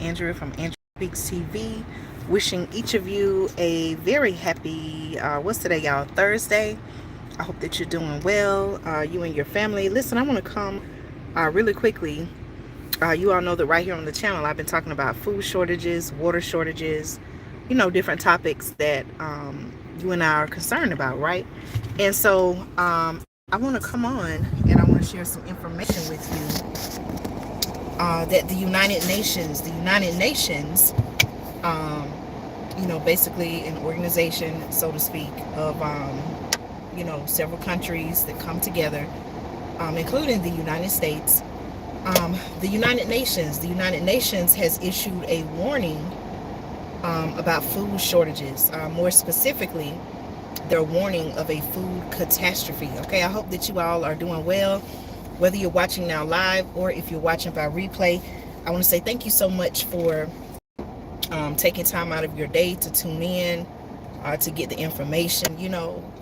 Andrea from Andrea Speaks TV. Wishing each of you a very happy, what's today, y'all? Thursday. I hope that you're doing well, you and your family. Listen, I want to come really quickly. You all know that right here on the channel, I've been talking about food shortages, water shortages, different topics that you and I are concerned about, right? And so I want to come on and I want to share some information with you that the United Nations, basically an organization, so to speak, of, several countries that come together, including the United States. The United Nations has issued a warning about food shortages. More specifically, they're warning of a food catastrophe. Okay, I hope that you all are doing well, whether you're watching now live or if you're watching by replay. I want to say thank you so much for taking time out of your day to tune in, to get the information.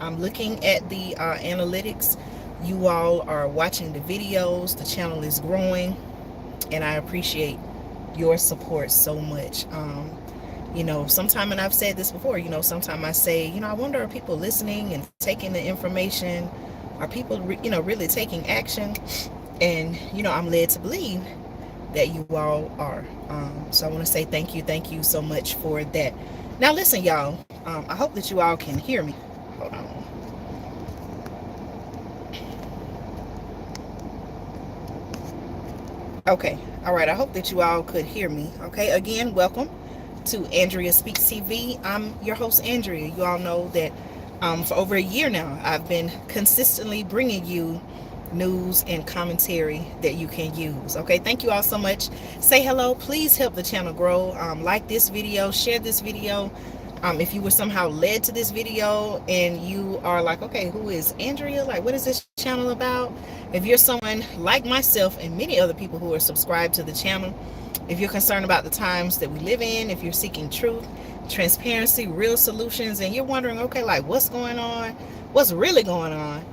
I'm looking at the analytics. You all are watching the videos. The channel is growing, and I appreciate your support so much. Sometime, and I've said this before, sometimes I say, I wonder, are people listening and taking the information? Are people, really taking action? And, I'm led to believe that you all are. So I want to say thank you so much for that. Now, listen, y'all, I hope that you all can hear me. Hold on. Okay. All right. I hope that you all could hear me. Okay. Again, welcome to Andrea Speaks TV. I'm your host, Andrea. You all know that for over a year now, I've been consistently bringing you news and commentary that you can use. Okay, thank you all so much. Say hello. Please help the channel grow. Like this video, share this video. If you were somehow led to this video and you are like, okay, who is Andrea? Like, what is this channel about? If you're someone like myself and many other people who are subscribed to the channel, if you're concerned about the times that we live in, if you're seeking truth, transparency, real solutions, and you're wondering, okay, like what's going on, what's really going on,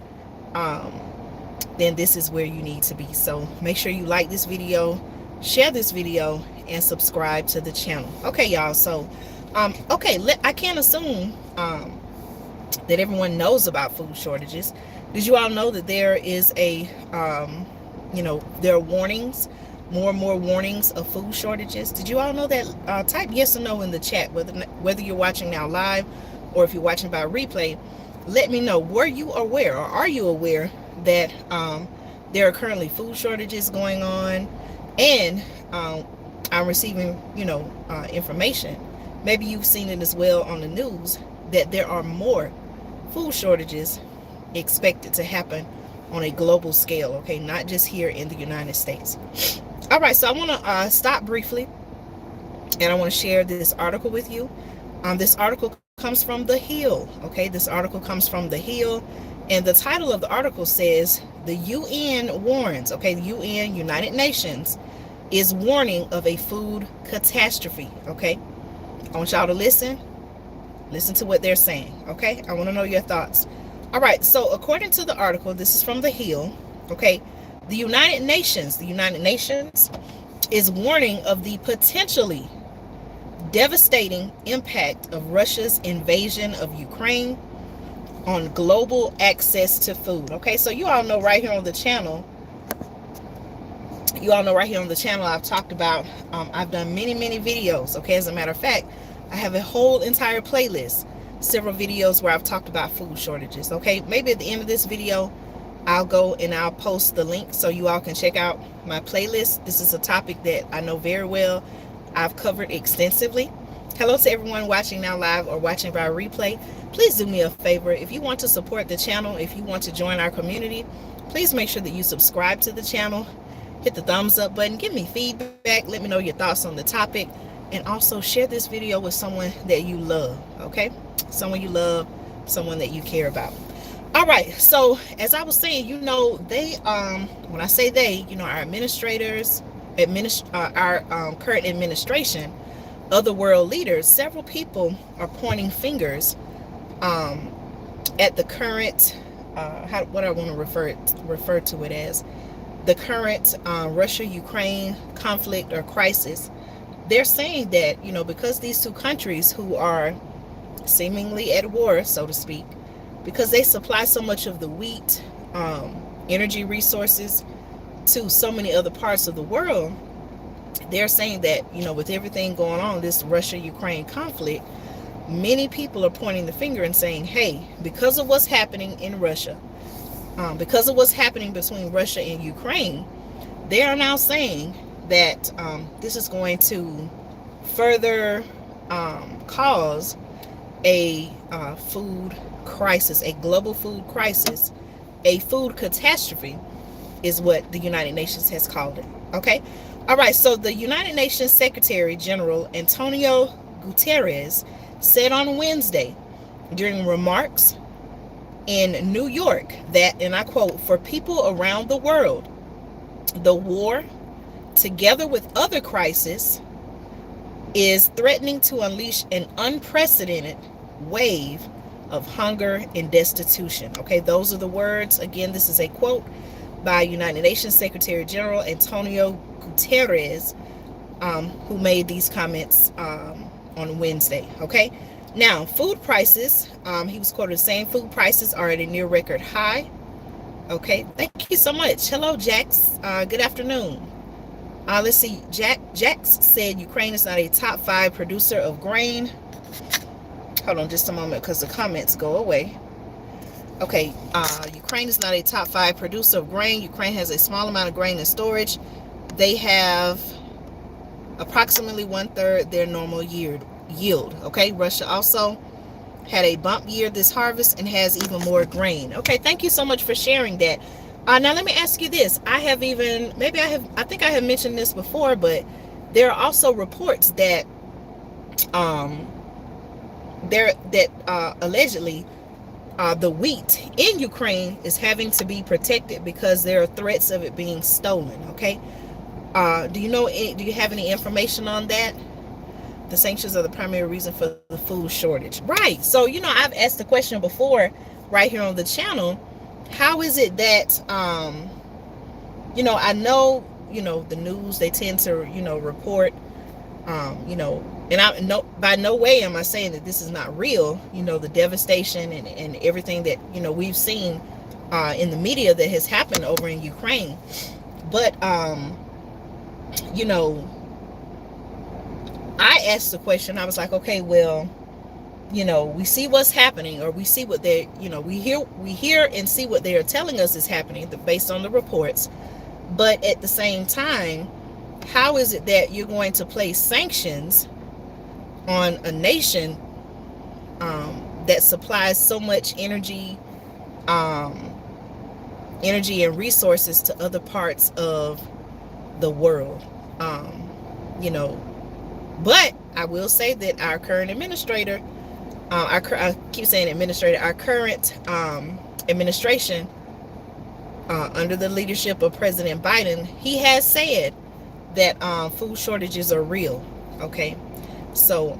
then this is where you need to be. So make sure you like this video, share this video, and subscribe to the channel. Okay, y'all. So, I can't assume that everyone knows about food shortages. Did you all know that there is there are warnings, more and more warnings of food shortages? Did you all know that? Type yes or no in the chat, whether you're watching now live or if you're watching by replay. Let me know, were you aware, or are you aware that there are currently food shortages going on? And I'm receiving, information. Maybe you've seen it as well on the news that there are more food shortages expected to happen on a global scale. Okay, not just here in the United States. All right, so I want to stop briefly, and I want to share this article with you. This article comes from The Hill. Okay, this article comes from The Hill. And the title of the article says, the UN warns, okay, the UN, United Nations, is warning of a food catastrophe, okay? I want y'all to listen to what they're saying, okay? I want to know your thoughts. All right, so according to the article, this is from The Hill, okay? The United Nations is warning of the potentially devastating impact of Russia's invasion of Ukraine on global access to food. Okay, so you all know right here on the channel, I've talked about, I've done many videos. Okay, as a matter of fact, I have a whole entire playlist, several videos where I've talked about food shortages. Okay, maybe at the end of this video I'll go and I'll post the link so you all can check out my playlist. This is a topic that I know very well, I've covered extensively. Hello to everyone watching now live or watching by replay. Please do me a favor. If you want to support the channel, if you want to join our community, please make sure that you subscribe to the channel, hit the thumbs up button, give me feedback, let me know your thoughts on the topic, and also share this video with someone that you love, okay? Someone you love, someone that you care about. All right, so as I was saying, they, when I say they, our administrators, our current administration, other world leaders, several people are pointing fingers at the current, what I want to refer to it as, the current Russia-Ukraine conflict or crisis they're saying that, because these two countries who are seemingly at war, so to speak, because they supply so much of the wheat, energy resources to so many other parts of the world, they're saying that, with everything going on, this Russia-Ukraine conflict, many people are pointing the finger and saying, hey, because of what's happening in Russia, because of what's happening between Russia and Ukraine, they are now saying that this is going to further cause a food crisis, a global food crisis, a food catastrophe is what the United Nations has called it. Okay? All right, so the United Nations Secretary General Antonio Guterres said on Wednesday during remarks in New York that, and I quote, for people around the world, the war, together with other crises, is threatening to unleash an unprecedented wave of hunger and destitution. Okay, those are the words. Again, this is a quote by United Nations Secretary General Antonio Guterres, who made these comments on Wednesday. Okay, now food prices, he was quoted saying food prices are at a near record high. Okay, thank you so much. Hello, Jax. Good afternoon. Let's see. Jax said Ukraine is not a top 5 producer of grain. Hold on just a moment because the comments go away. Okay, Ukraine is not a top 5 producer of grain. Ukraine has a small amount of grain in storage. They have approximately 1/3 their normal yield. Okay, Russia also had a bump year this harvest and has even more grain. Okay, thank you so much for sharing that. Now let me ask you this. I think I have mentioned this before, but there are also reports that allegedly the wheat in Ukraine is having to be protected because there are threats of it being stolen. Okay, do you have any information on that? The sanctions are the primary reason for the food shortage. Right. So, I've asked the question before right here on the channel. How is it that, I know, the news, they tend to, report, and I know by no way am I saying that this is not real, the devastation and everything that, we've seen in the media that has happened over in Ukraine. But, I asked the question, I was like, okay, well, we see what's happening, or we see what they, we hear and see what they are telling us is happening based on the reports. But at the same time, how is it that you're going to place sanctions on a nation that supplies so much energy and resources to other parts of the world? But I will say that our current administrator, I keep saying administrator, our current administration, under the leadership of President Biden, he has said that food shortages are real. Okay, so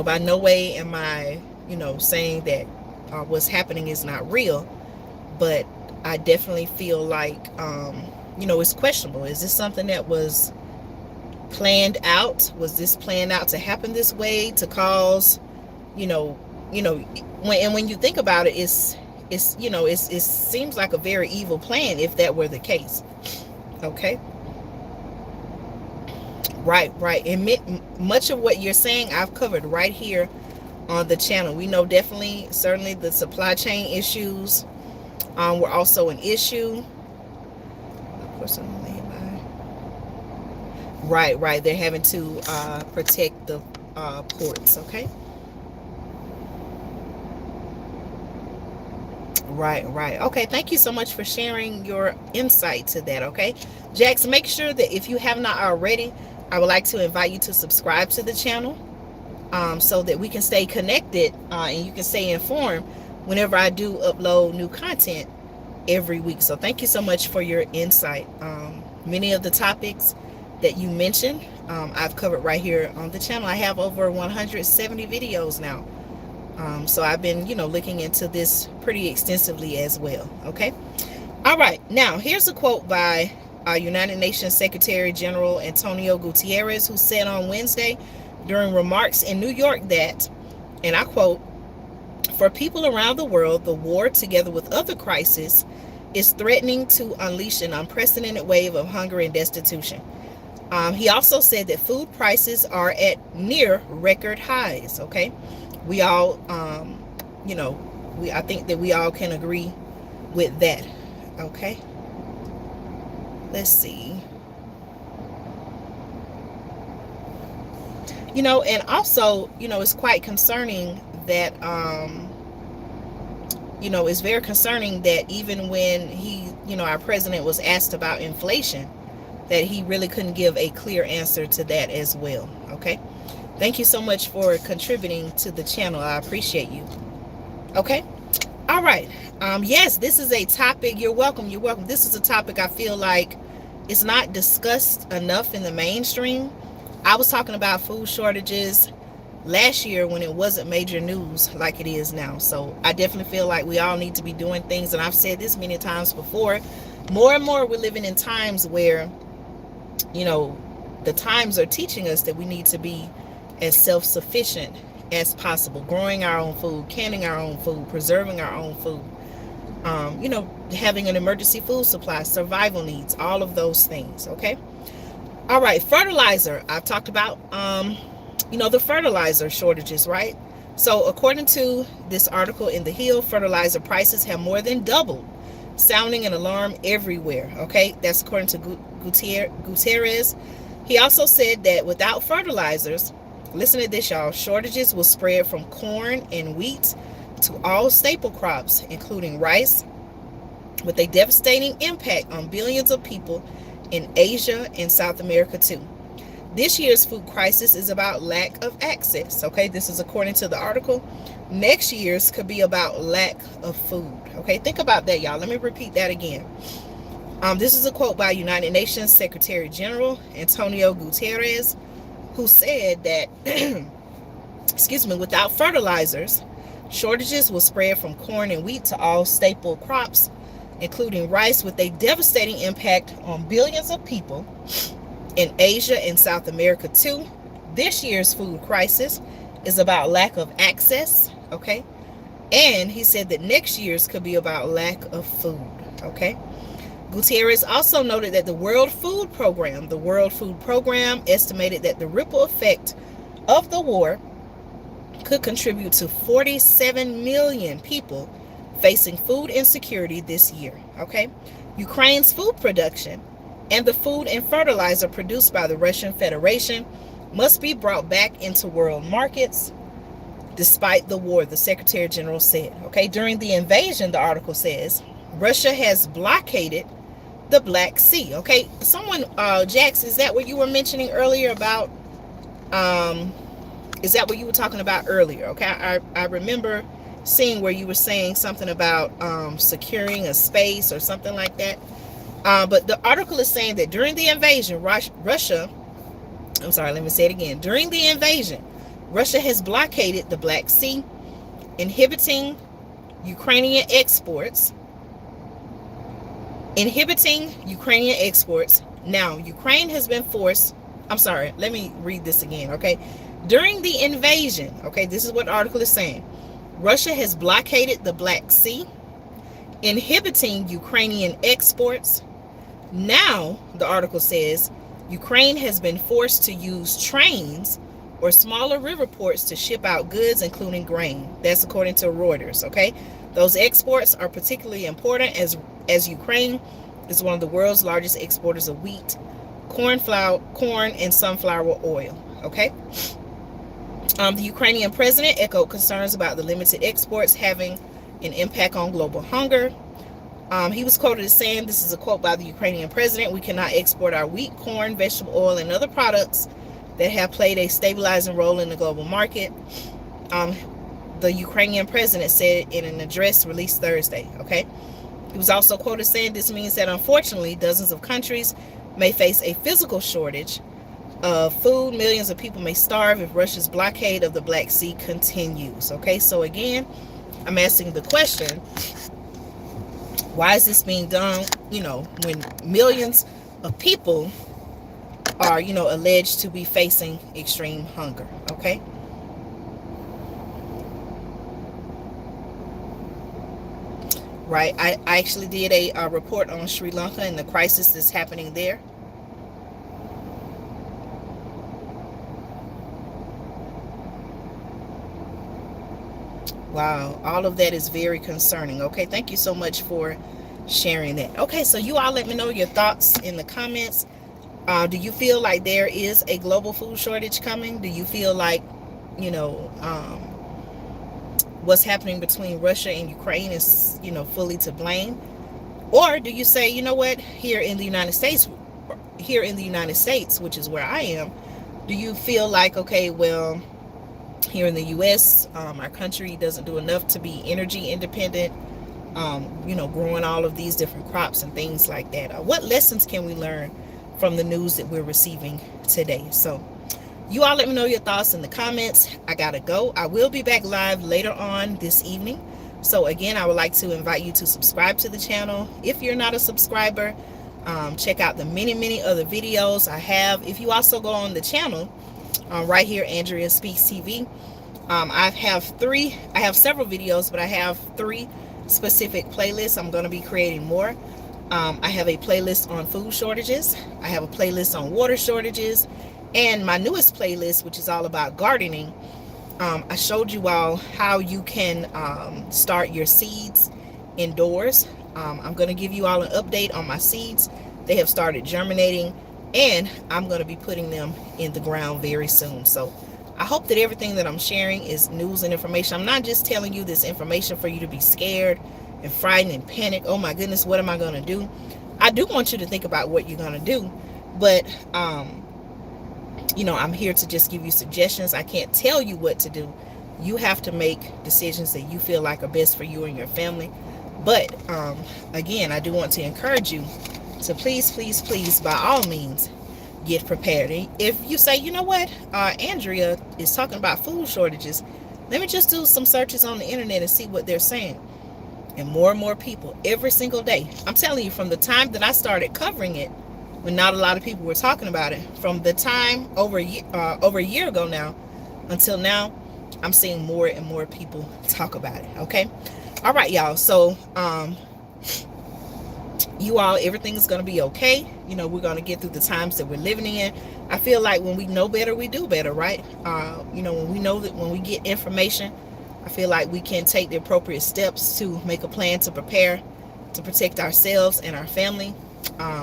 by no way am I saying that what's happening is not real, but I definitely feel like it's questionable. Is this something that was planned out? Was this planned out to happen this way, to cause when you think about it, it seems like a very evil plan if that were the case. Okay, right. And much of what you're saying I've covered right here on the channel. We know certainly the supply chain issues were also an issue. Of course, right. They're having to protect the ports. Okay. Right. Okay, thank you so much for sharing your insight to that. Okay, Jax, make sure that if you have not already, I would like to invite you to subscribe to the channel, so that we can stay connected and you can stay informed whenever I do upload new content every week. So thank you so much for your insight. Many of the topics that you mentioned, I've covered right here on the channel. I have over 170 videos now. So I've been, looking into this pretty extensively as well. Okay. All right. Now, here's a quote by United Nations Secretary General Antonio Guterres, who said on Wednesday during remarks in New York that, and I quote, "For people around the world, the war, together with other crises, is threatening to unleash an unprecedented wave of hunger and destitution." He also said that food prices are at near record highs. Okay, we all, I think that we all can agree with that. Okay, let's see. And also, it's quite concerning that, it's very concerning that even when our president was asked about inflation, that he really couldn't give a clear answer to that as well. Okay, thank you so much for contributing to the channel. I appreciate you. Okay, all right. Yes, this is a topic. You're welcome. This is a topic I feel like it's not discussed enough in the mainstream. I was talking about food shortages last year when it wasn't major news like it is now. So I definitely feel like we all need to be doing things, and I've said this many times before. More and more we're living in times where the times are teaching us that we need to be as self-sufficient as possible, growing our own food, canning our own food, preserving our own food, having an emergency food supply, survival needs, all of those things. Okay, all right. Fertilizer, I've talked about the fertilizer shortages, right? So according to this article in The Hill, fertilizer prices have more than doubled, sounding an alarm everywhere. Okay, that's according to Guterres. He also said that without fertilizers, listen to this, y'all, shortages will spread from corn and wheat to all staple crops, including rice, with a devastating impact on billions of people in Asia and South America too. This year's food crisis is about lack of access. Okay, this is according to the article. Next year's could be about lack of food. Okay, think about that, y'all. Let me repeat that again. This is a quote by United Nations Secretary General Antonio Guterres, who said that, without fertilizers, shortages will spread from corn and wheat to all staple crops, including rice, with a devastating impact on billions of people in Asia and South America too. This year's food crisis is about lack of access. Okay, and he said that next year's could be about lack of food. Okay, Gutierrez also noted that the World Food Program estimated that the ripple effect of the war could contribute to 47 million people facing food insecurity this year. Okay, Ukraine's food production and the food and fertilizer produced by the Russian Federation must be brought back into world markets despite the war, the Secretary General said. Okay, during the invasion, the article says, Russia has blockaded the Black Sea. Okay, someone, Jax, is that what you were mentioning earlier about, is that what you were talking about earlier? Okay, I remember seeing where you were saying something about securing a space or something like that. But the article is saying that during the invasion, During the invasion, Russia has blockaded the Black Sea, inhibiting Ukrainian exports. Now, Ukraine has been forced, let me read this again, okay? During the invasion, okay, this is what the article is saying. Russia has blockaded the Black Sea, inhibiting Ukrainian exports. Now, the article says, Ukraine has been forced to use trains or smaller river ports to ship out goods, including grain. That's according to Reuters, okay? Those exports are particularly important as Ukraine is one of the world's largest exporters of wheat, corn, and sunflower oil, okay? The Ukrainian president echoed concerns about the limited exports having an impact on global hunger. He was quoted as saying, this is a quote by the Ukrainian president, "We cannot export our wheat, corn, vegetable oil, and other products that have played a stabilizing role in the global market," the Ukrainian president said in an address released Thursday. Okay, he was also quoted saying, "This means that unfortunately dozens of countries may face a physical shortage of food. Millions of people may starve if Russia's blockade of the Black Sea continues." Okay, so again, I'm asking the question, why is this being done, when millions of people are, alleged to be facing extreme hunger. Okay. Right. I actually did a report on Sri Lanka and the crisis that's happening there. Wow, all of that is very concerning. Okay, thank you so much for sharing that. Okay, so you all let me know your thoughts in the comments. Do you feel like there is a global food shortage coming? Do you feel like, you know, what's happening between Russia and Ukraine is, fully to blame? Or do you say, you know what, here in the United States, which is where I am, do you feel like, okay, well, here in the U.S., our country doesn't do enough to be energy independent, growing all of these different crops and things like that. What lessons can we learn from the news that we're receiving today? So you all let me know your thoughts in the comments. I gotta go. I will be back live later on this evening. So again, I would like to invite you to subscribe to the channel. If you're not a subscriber, check out the many other videos I have. If you also go on the channel, right here, Andrea Speaks TV, I have several videos, but I have 3 specific playlists. I'm going to be creating more. I have a playlist on food shortages. I have a playlist on water shortages, and my newest playlist, which is all about gardening. I showed you all how you can start your seeds indoors. I'm going to give you all an update on my seeds. They have started germinating, and I'm going to be putting them in the ground very soon. So I hope that everything that I'm sharing is news and information. I'm not just telling you this information for you to be scared and frightened and panic. Oh my goodness, what am I going to do? I do want you to think about what you're going to do, but I'm here to just give you suggestions. I can't tell you what to do. You have to make decisions that you feel like are best for you and your family. But again, I do want to encourage you to please, by all means, get prepared. If you say, you know what, Andrea is talking about food shortages, let me just do some searches on the internet and see what they're saying. And more people every single day. I'm telling you, from the time that I started covering it, when not a lot of people were talking about it, from the time over a year ago now until now, I'm seeing more and more people talk about it. Okay. All right, y'all. So you all, everything's going to be okay. We're going to get through the times that we're living in. I feel like when we know better, we do better, right? When we know that, when we get information, I feel like we can take the appropriate steps to make a plan to prepare to protect ourselves and our family.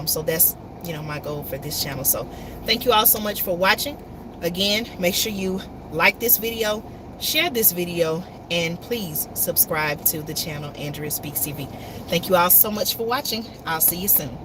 So that's, my goal for this channel. So thank you all so much for watching. Again, make sure you like this video, share this video, and please subscribe to the channel Andrea Speaks TV. Thank you all so much for watching. I'll see you soon.